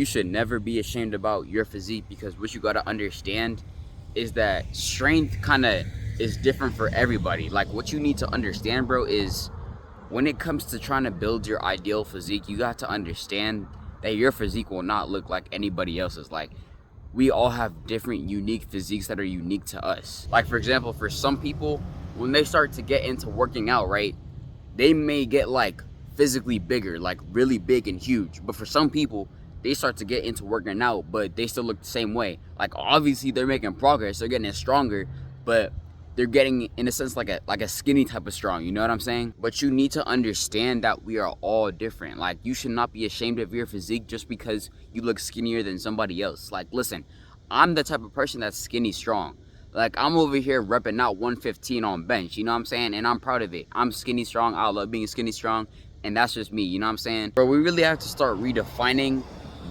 You should never be ashamed about your physique, because what you gotta understand is that strength kind of is different for everybody. Like, what you need to understand, bro, is when it comes to trying to build your ideal physique, you got to understand that your physique will not look like anybody else's. Like, we all have different unique physiques that are unique to us. Like, for example, for some people, when they start to get into working out, right, they may get like physically bigger, like really big and huge. But for some people, they start to get into working out, but they still look the same way. Like, obviously they're making progress, they're getting stronger, but they're getting, in a sense, like a skinny type of strong, you know what I'm saying? But you need to understand that we are all different. Like, you should not be ashamed of your physique just because you look skinnier than somebody else. Like, listen, I'm the type of person that's skinny strong. Like, I'm over here repping out 115 on bench, you know what I'm saying? And I'm proud of it. I'm skinny strong, I love being skinny strong, and that's just me, you know what I'm saying? Bro, we really have to start redefining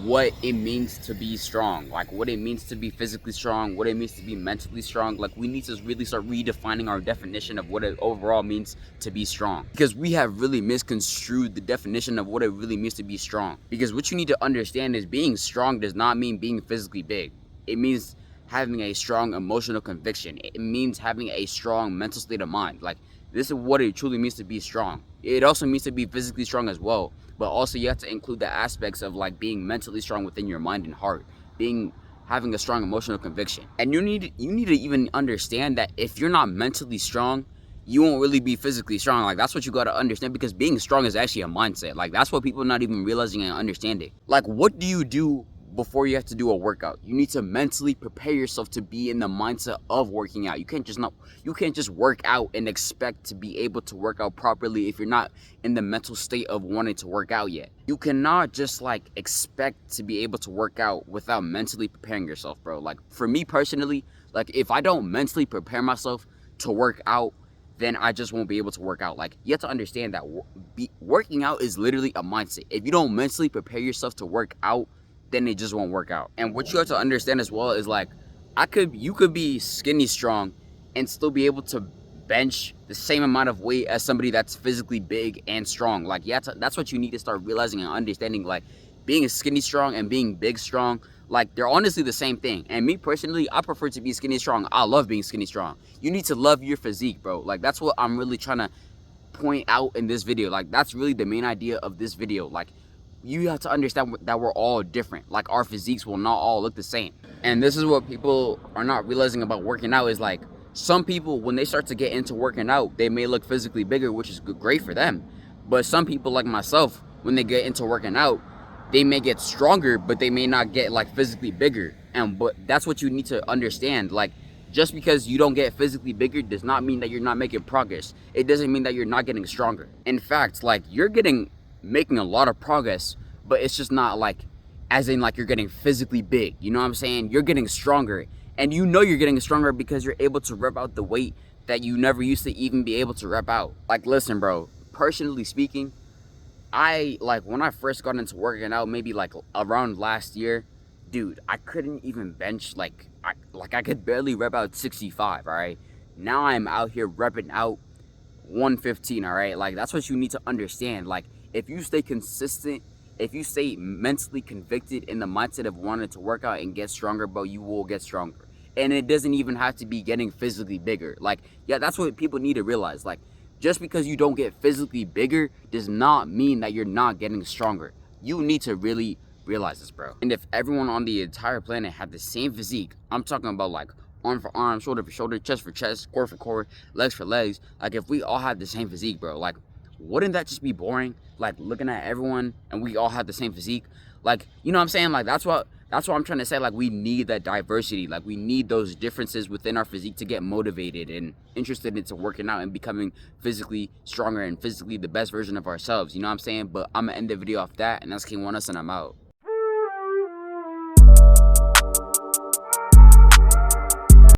what it means to be strong, like what it means to be physically strong, what it means to be mentally strong. Like, we need to really start redefining our definition of what it overall means to be strong, because we have really misconstrued the definition of what it really means to be strong. Because what you need to understand is being strong does not mean being physically big. It means having a strong emotional conviction. It means having a strong mental state of mind. Like, this is what it truly means to be strong. It also means to be physically strong as well, but also you have to include the aspects of like being mentally strong within your mind and heart, having a strong emotional conviction. And you need to even understand that if you're not mentally strong, you won't really be physically strong. Like, that's what you got to understand, because being strong is actually a mindset. Like, that's what people are not even realizing and understanding. Like, what do you do before you have to do a workout? You need to mentally prepare yourself to be in the mindset of working out. You can't just work out and expect to be able to work out properly if you're not in the mental state of wanting to work out yet. You cannot just like expect to be able to work out without mentally preparing yourself, bro. Like, for me personally, like, if I don't mentally prepare myself to work out, then I just won't be able to work out. Like, you have to understand that working out is literally a mindset. If you don't mentally prepare yourself to work out, then it just won't work out. And what you have to understand as well is, like, you could be skinny strong and still be able to bench the same amount of weight as somebody that's physically big and strong. Like, that's what you need to start realizing and understanding. Like, being skinny strong and being big strong, like, they're honestly the same thing. And me personally, I prefer to be skinny strong. I love being skinny strong. You need to love your physique, bro. Like, that's what I'm really trying to point out in this video. Like, that's really the main idea of this video. Like, you have to understand that we're all different. Like, our physiques will not all look the same. And this is what people are not realizing about working out, is like, some people, when they start to get into working out, they may look physically bigger, which is great for them. But some people like myself, when they get into working out, they may get stronger, but they may not get like physically bigger. But that's what you need to understand. Like, just because you don't get physically bigger does not mean that you're not making progress. It doesn't mean that you're not getting stronger. In fact, like, you're making a lot of progress, but it's just not like as in like you're getting physically big, you know what I'm saying? You're getting stronger, and you know you're getting stronger because you're able to rep out the weight that you never used to even be able to rep out. Like, listen, bro, personally speaking, when I first got into working out, maybe like around last year, dude, I couldn't even bench, I could barely rep out 65, all right? Now I'm out here repping out 115, all right? Like, that's what you need to understand. Like, if you stay consistent, if you stay mentally convicted in the mindset of wanting to work out and get stronger, bro, you will get stronger. And it doesn't even have to be getting physically bigger. Like, yeah, that's what people need to realize. Like, just because you don't get physically bigger does not mean that you're not getting stronger. You need to really realize this, bro. And if everyone on the entire planet had the same physique, I'm talking about like arm for arm, shoulder for shoulder, chest for chest, core for core, legs for legs. Like, if we all had the same physique, bro, like, wouldn't that just be boring? Like, looking at everyone and we all have the same physique. Like, you know what I'm saying? Like, that's what I'm trying to say. Like, we need that diversity. Like, we need those differences within our physique to get motivated and interested into working out and becoming physically stronger and physically the best version of ourselves. You know what I'm saying? But I'm gonna end the video off that, and that's King One Us, and I'm out.